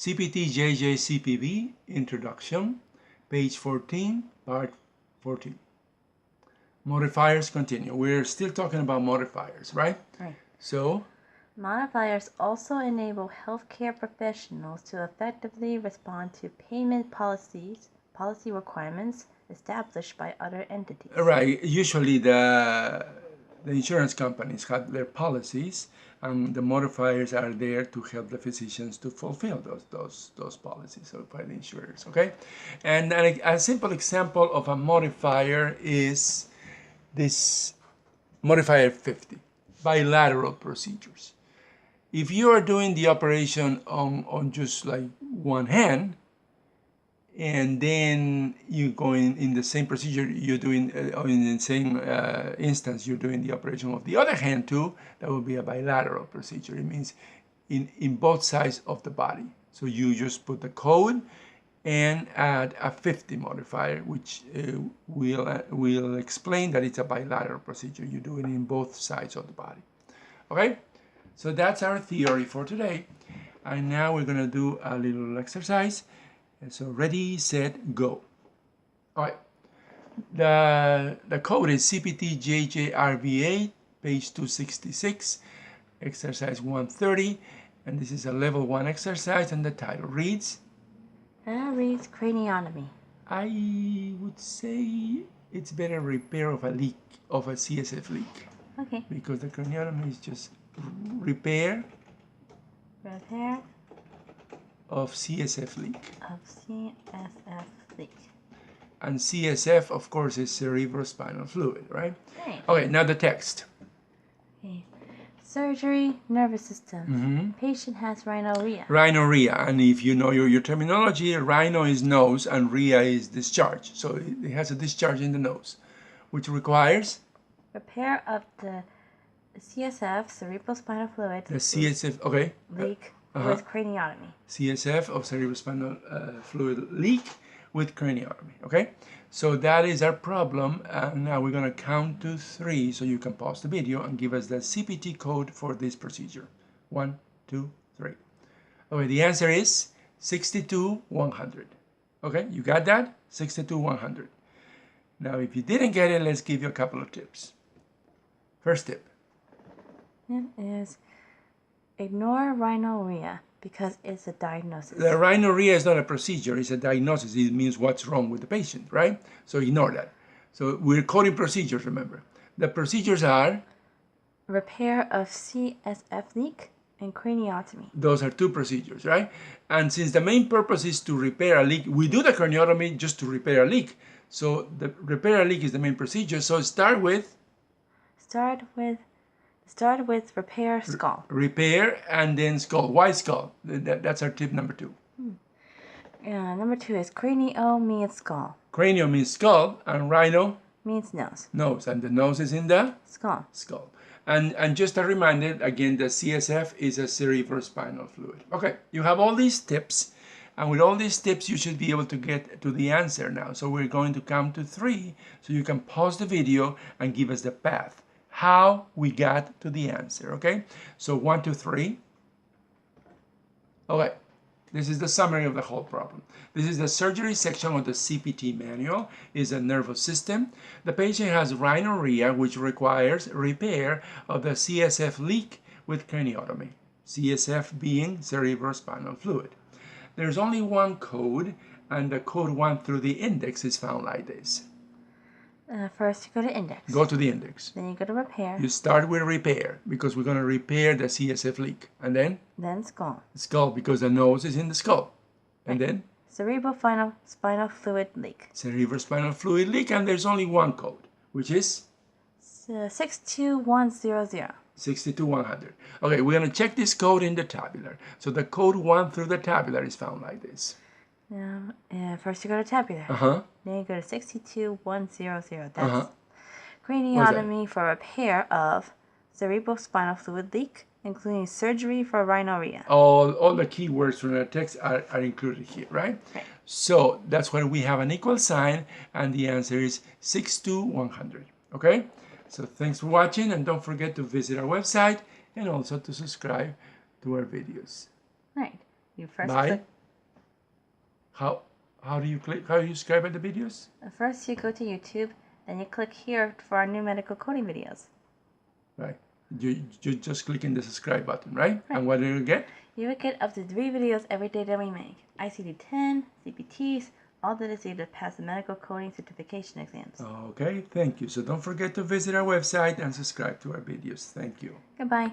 CPT JJ-CPV Introduction, page 14, part 14. Modifiers continue. We're still talking about modifiers, right? Right. So, modifiers also enable healthcare professionals to effectively respond to payment policy requirements established by other entities. right. Usually the insurance companies have their policies, and the modifiers are there to help the physicians to fulfill those policies by the insurers. Okay, and a simple example of a modifier is this modifier 50, bilateral procedures. If you are doing the operation on just like one hand, and then you go in the same procedure you're doing in the same instance you're doing the operation of the other hand too, that will be a bilateral procedure. It means in both sides of the body. So you just put the code and add a 50 modifier, which will explain that it's a bilateral procedure. You do it in both sides of the body. Okay, so that's our theory for today, and now we're going to do a little exercise. So ready, set, go. All right. The code is CPT JJ-RVA, page 266, exercise 130, and this is a level 1 exercise, and the title reads? Reads craniotomy. I would say it's better repair of a leak, of a CSF leak. Okay. Because the craniotomy is just repair of CSF leak. Of CSF leak. And CSF, of course, is cerebrospinal fluid, right? Right. Okay, now the text. Okay. Surgery, nervous system. Mm-hmm. Patient has rhinorrhea. Rhinorrhea, and if you know your terminology, rhino is nose and rhea is discharge. So it has a discharge in the nose, which requires? Repair of the CSF, cerebrospinal fluid. The CSF, okay. Leak. With craniotomy. CSF of cerebrospinal fluid leak with craniotomy. Okay, so that is our problem. Now we're going to count to 3, so you can pause the video and give us the CPT code for this procedure. 1, 2, 3. Okay, the answer is 62100. Okay, you got that? 62100. Now, if you didn't get it, let's give you a couple of tips. First tip. It is ignore rhinorrhea because it's a diagnosis. The rhinorrhea is not a procedure, it's a diagnosis. It means what's wrong with the patient, right? So ignore that. So we're coding procedures, remember. The procedures are? Repair of CSF leak and craniotomy. Those are 2 procedures, right? And since the main purpose is to repair a leak, we do the craniotomy just to repair a leak. So the repair a leak is the main procedure. So start with repair skull. Repair and then skull. Why skull? That's our tip number 2. Number 2 is cranio means skull. Cranio means skull, and rhino means nose. Nose, and the nose is in the skull. Skull. And just a reminder, again, the CSF is a cerebrospinal fluid. Okay, you have all these tips, and with all these tips, you should be able to get to the answer now. So we're going to count to 3, so you can pause the video and give us the path. How we got to the answer, okay? So 1, 2, 3. Okay, this is the summary of the whole problem. This is the surgery section of the CPT manual. It's a nervous system. The patient has rhinorrhea, which requires repair of the CSF leak with craniotomy. CSF being cerebrospinal fluid. There's only one code, and the code 1 through the index is found like this. First, you go to index. Go to the index. Then you go to repair. You start with repair because we're going to repair the CSF leak. And then? Then skull. Skull, because the nose is in the skull. And then? Cerebrospinal fluid leak. Cerebrospinal fluid leak, and there's only one code, which is? 62100. 62100. Okay, we're going to check this code in the tabular. So the code 1 through the tabular is found like this. First you go to tabular. Then you go to 62100. That's craniotomy for repair of cerebrospinal fluid leak, including surgery for rhinorrhea. All the keywords from the text are included here, right? Right. So that's where we have an equal sign, and the answer is 62100. Okay? So thanks for watching, and don't forget to visit our website and also to subscribe to our videos. Right. You first Bye. click How do you click? How do you subscribe to the videos? First, you go to YouTube, then you click here for our new medical coding videos. Right. You just click in the subscribe button, right? And what do you get? You will get up to 3 videos every day that we make. ICD-10, CPTs, all that is needed to pass the medical coding certification exams. Okay, thank you. So don't forget to visit our website and subscribe to our videos. Thank you. Goodbye.